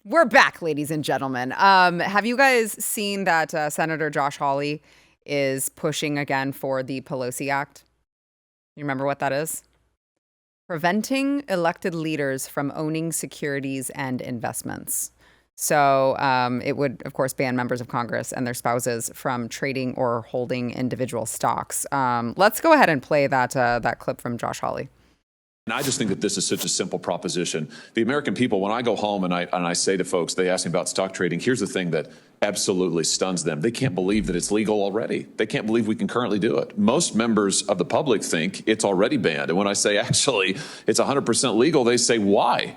We're back, ladies and gentlemen. Have you guys seen that Senator Josh Hawley is pushing again for the PELOSI Act? You remember what that is? Preventing elected leaders from owning securities and investments. So it would, of course, ban members of Congress and their spouses from trading or holding individual stocks. Let's go ahead and play that clip from Josh Hawley. And I just think that this is such a simple proposition. The American people, when I go home and I say to folks, they ask me about stock trading, here's the thing that absolutely stuns them. They can't believe that it's legal already. They can't believe we can currently do it. Most members of the public think it's already banned. And when I say, actually, it's 100% legal, they say, why?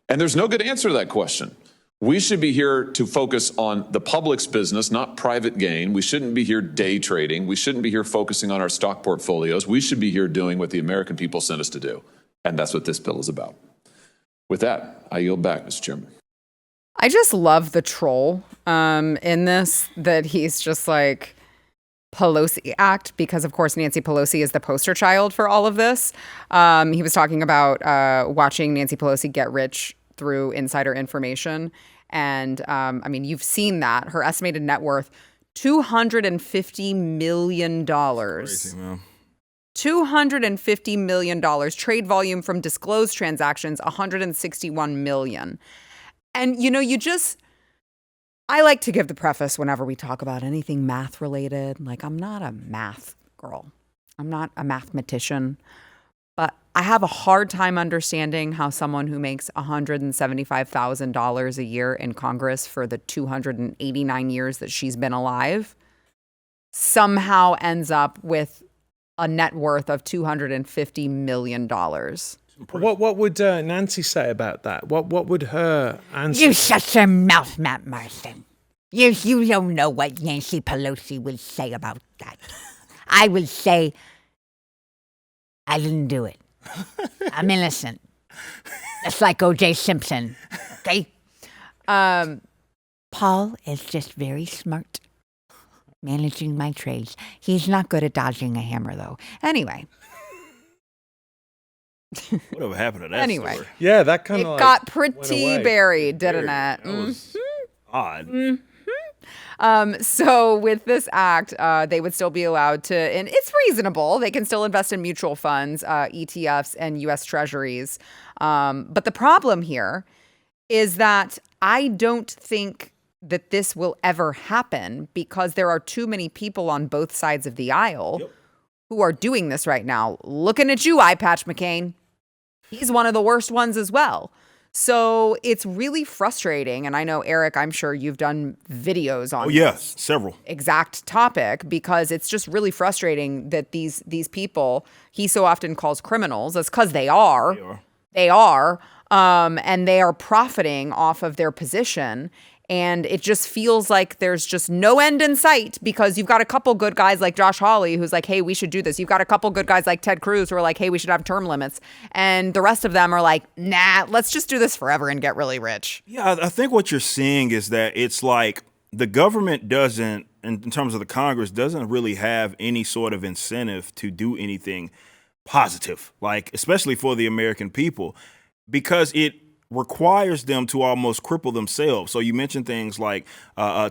And there's no good answer to that question. We should be here to focus on the public's business, not private gain. We shouldn't be here day trading. We shouldn't be here focusing on our stock portfolios. We should be here doing what the American people sent us to do. And that's what this bill is about. With that, I yield back, Mr. Chairman. I just love the troll in this, that he's just like, PELOSI Act, because of course Nancy Pelosi is the poster child for all of this. He was talking about watching Nancy Pelosi get rich through insider information. And I mean, you've seen that. Her estimated net worth, $250 million. Crazy, man. $250 million. Trade volume from disclosed transactions, 161 million. And, you know, I like to give the preface whenever we talk about anything math related. Like, I'm not a math girl. I'm not a mathematician. But I have a hard time understanding how someone who makes $175,000 a year in Congress for the 289 years that she's been alive somehow ends up with a net worth of $250 million. What would Nancy say about that? What would her answer? You shut your mouth, Matt Marsden. You don't know what Nancy Pelosi would say about that. I would say, I didn't do it. I'm innocent. Just like O.J. Simpson, okay? Paul is just very smart managing my trades. He's not good at dodging a hammer, though. Anyway. Whatever happened to that Anyway. story? Yeah, that kind of It got pretty buried, didn't it? That was odd. So with this act, they would still be allowed to, and it's reasonable, they can still invest in mutual funds, ETFs, and U.S. Treasuries. But the problem here is that I don't think that this will ever happen because there are too many people on both sides of the aisle who are doing this right now. Looking at you, Eye Patch McCain. He's one of the worst ones as well. So it's really frustrating. And I know, Eric, I'm sure you've done videos on yes, several. Exact topic, because it's just really frustrating that these people he so often calls criminals. That's because they are. They are. And they are profiting off of their position. And it just feels like there's just no end in sight because you've got a couple good guys like Josh Hawley who's like, hey, we should do this. You've got a couple good guys like Ted Cruz who are like, hey, we should have term limits. And the rest of them are like, nah, let's just do this forever and get really rich. Yeah, I think what you're seeing is that it's like the government doesn't, in terms of the Congress, doesn't really have any sort of incentive to do anything positive, like especially for the American people, because it requires them to almost cripple themselves. So you mentioned things like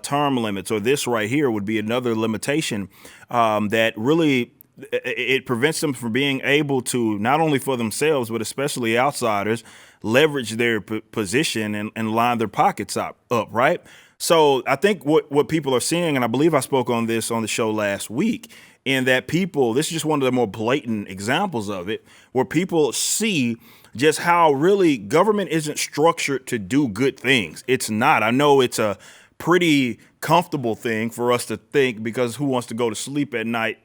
term limits, or this right here would be another limitation that really it prevents them from being able to, not only for themselves, but especially outsiders, leverage their position and line their pockets up, right? So I think what people are seeing, and I believe I spoke on this on the show last week, in that people, this is just one of the more blatant examples of it, where people see just how really government isn't structured to do good things. It's not. I know it's a pretty comfortable thing for us to think, because who wants to go to sleep at night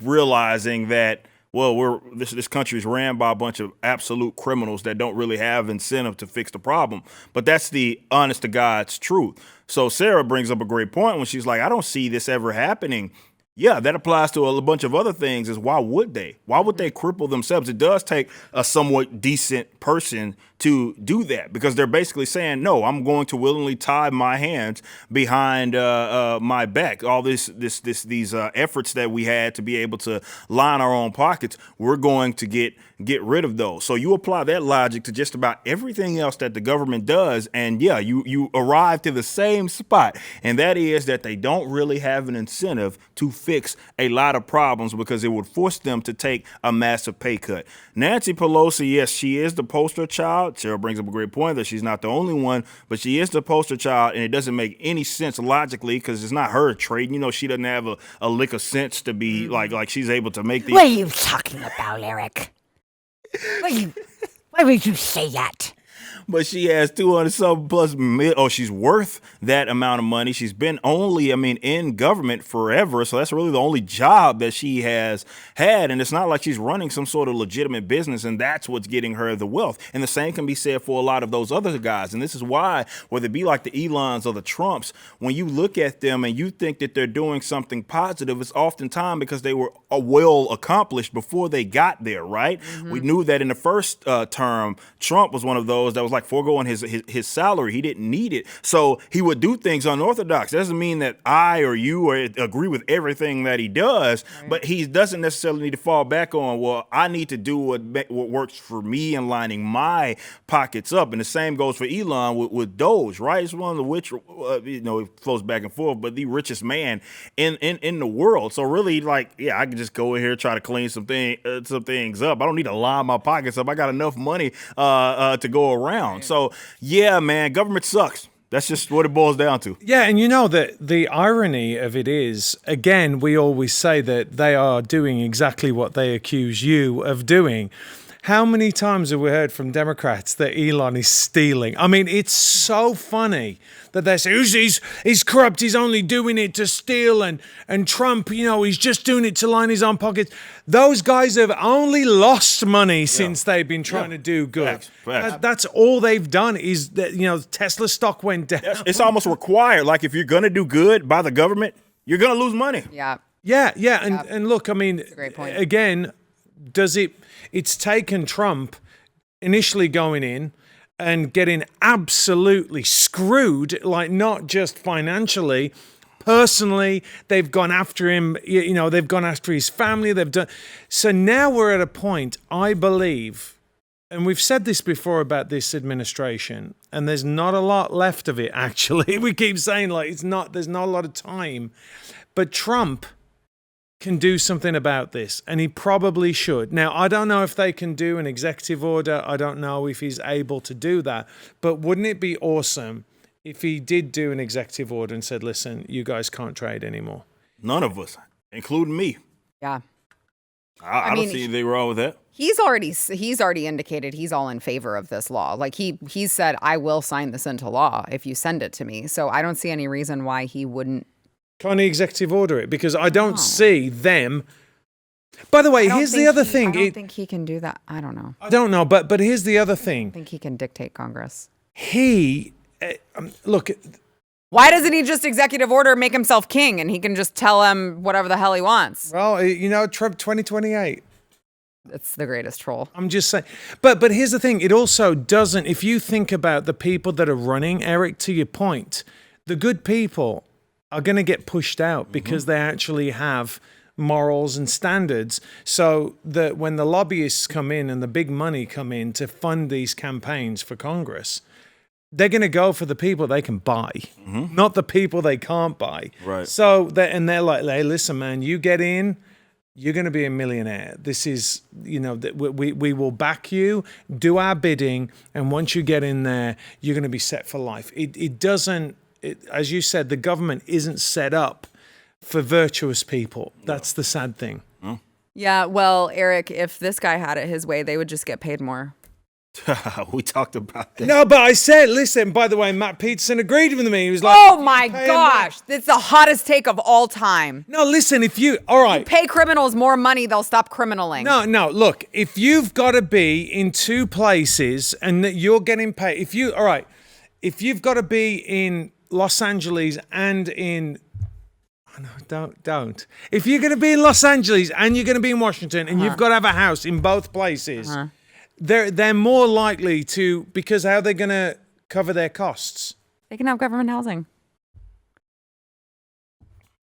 realizing that, well, this country is ran by a bunch of absolute criminals that don't really have incentive to fix the problem. But that's the honest to God's truth. So Sarah brings up a great point when she's like, I don't see this ever happening Yeah, that applies to a bunch of other things. Is why would they? Why would they cripple themselves? It does take a somewhat decent person to do that because they're basically saying, no, I'm going to willingly tie my hands behind my back. All these efforts that we had to be able to line our own pockets, we're going to get rid of those. So you apply that logic to just about everything else that the government does, and yeah, you arrive to the same spot, and that is that they don't really have an incentive to fix a lot of problems because it would force them to take a massive pay cut. Nancy Pelosi, yes, she is the poster child. Cheryl brings up a great point that she's not the only one, but she is the poster child, and it doesn't make any sense logically because it's not her trade. You know, she doesn't have a lick of sense to be like she's able to make these. What are you talking about, Eric? Why would you say that? But she has 200-something plus million. Oh, she's worth that amount of money. She's been in government forever. So that's really the only job that she has had. And it's not like she's running some sort of legitimate business, and that's what's getting her the wealth. And the same can be said for a lot of those other guys. And this is why, whether it be like the Elons or the Trumps, when you look at them and you think that they're doing something positive, it's oftentimes because they were well accomplished before they got there, right? Mm-hmm. We knew that in the first term, Trump was one of those that was like foregoing his salary. He didn't need it. So he would do things unorthodox. That doesn't mean that I or you agree with everything that he does, right. But he doesn't necessarily need to fall back on, well, I need to do what works for me and lining my pockets up. And the same goes for Elon with Doge, right? It's one of the which, it flows back and forth, but the richest man in the world. So really, I can just go in here, try to clean some things up. I don't need to line my pockets up. I got enough money to go around. So, yeah, man, government sucks. That's just what it boils down to. Yeah, and you know that the irony of it is, again, we always say that they are doing exactly what they accuse you of doing. How many times have we heard from Democrats that Elon is stealing? I mean, it's so funny that they say, he's corrupt, he's only doing it to steal, and Trump, he's just doing it to line his own pockets. Those guys have only lost money since they've been trying to do good. Facts. That's all they've done is that, Tesla stock went down. It's almost required. Like, if you're going to do good by the government, you're going to lose money. Yeah. Yeah. And look, I mean, that's a great point. Again, it's taken Trump initially going in and getting absolutely screwed, like not just financially, personally. They've gone after him, they've gone after his family. So now we're at a point, I believe, and we've said this before about this administration, and there's not a lot left of it, actually. We keep saying there's not a lot of time, but Trump can do something about this, and he probably should. Now, I don't know if they can do an executive order. I don't know if he's able to do that, but wouldn't it be awesome if he did do an executive order and said, listen, you guys can't trade anymore? None of us, including me. Yeah. I don't see anything wrong with that. He's already indicated he's all in favor of this law. Like he said, I will sign this into law if you send it to me. So I don't see any reason why he wouldn't. Can't he executive order it? Because I don't see them. By the way, here's the other thing. I don't think he can do that. I don't know. I don't know, but here's the other thing. I think he can dictate Congress. Look. Why doesn't he just executive order make himself king and he can just tell him whatever the hell he wants? Well, Trump 2028. It's the greatest troll. I'm just saying. But here's the thing. It also doesn't, if you think about the people that are running, Eric, to your point, the good people are going to get pushed out because they actually have morals and standards. So that when the lobbyists come in and the big money come in to fund these campaigns for Congress, they're going to go for the people they can buy, not the people they can't buy. Right. So they're like, hey, listen, man, you get in, you're going to be a millionaire. This is, we will back you, do our bidding, and once you get in there, you're going to be set for life. It doesn't. As you said, the government isn't set up for virtuous people. That's the sad thing. Yeah, well, Eric, if this guy had it his way, they would just get paid more. We talked about that. No, but I said, listen, by the way, Matt Peterson agreed with me. He was like, oh my gosh, it's the hottest take of all time. No, listen, all right. You pay criminals more money, they'll stop criminaling. No, look, if you've got to be in two places and that you're getting paid, if you've got to be in Los Angeles and in Don't. If you're going to be in Los Angeles and you're going to be in Washington and you've got to have a house in both places, they're more likely to, because how are they going to cover their costs? They can have government housing.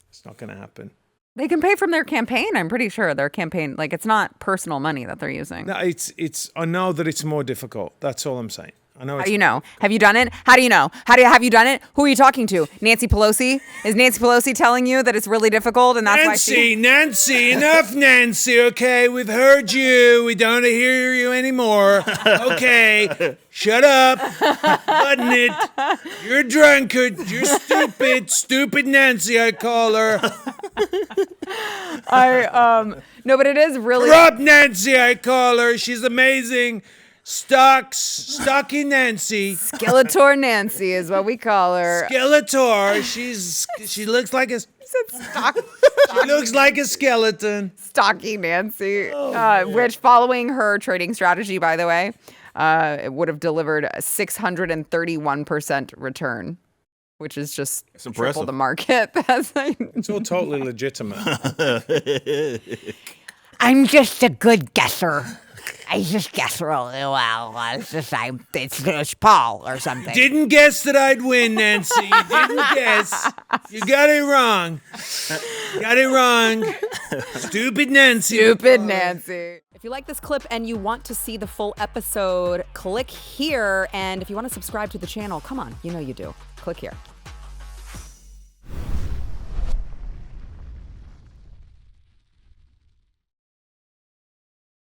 It's not going to happen. They can pay from their campaign. I'm pretty sure their campaign, like it's not personal money that they're using. No, it's. I know that it's more difficult. That's all I'm saying. I know. How do you know? Have you done it? How do you know? Have you done it? Who are you talking to? Nancy Pelosi? Is Nancy Pelosi telling you that it's really difficult and that's Nancy, enough, Nancy. Okay, we've heard you. We don't hear you anymore. Okay, shut up. Button it. You're a drunkard. You're stupid Nancy. I call her. No, but it is really Corrupt Nancy. I call her. She's amazing. Stocky Nancy. Skeletor Nancy is what we call her. Skeletor. She looks like a. She looks like a skeleton. Stocky Nancy, which following her trading strategy, by the way, it would have delivered a 631% return, which is just triple the market. It's all totally legitimate. I'm just a good guesser. I just guess really well. It's Paul or something. Didn't guess that I'd win, Nancy. You didn't guess. You got it wrong. Stupid Nancy. Stupid Nancy. If you like this clip and you want to see the full episode, click here. And if you want to subscribe to the channel, come on, you know you do. Click here.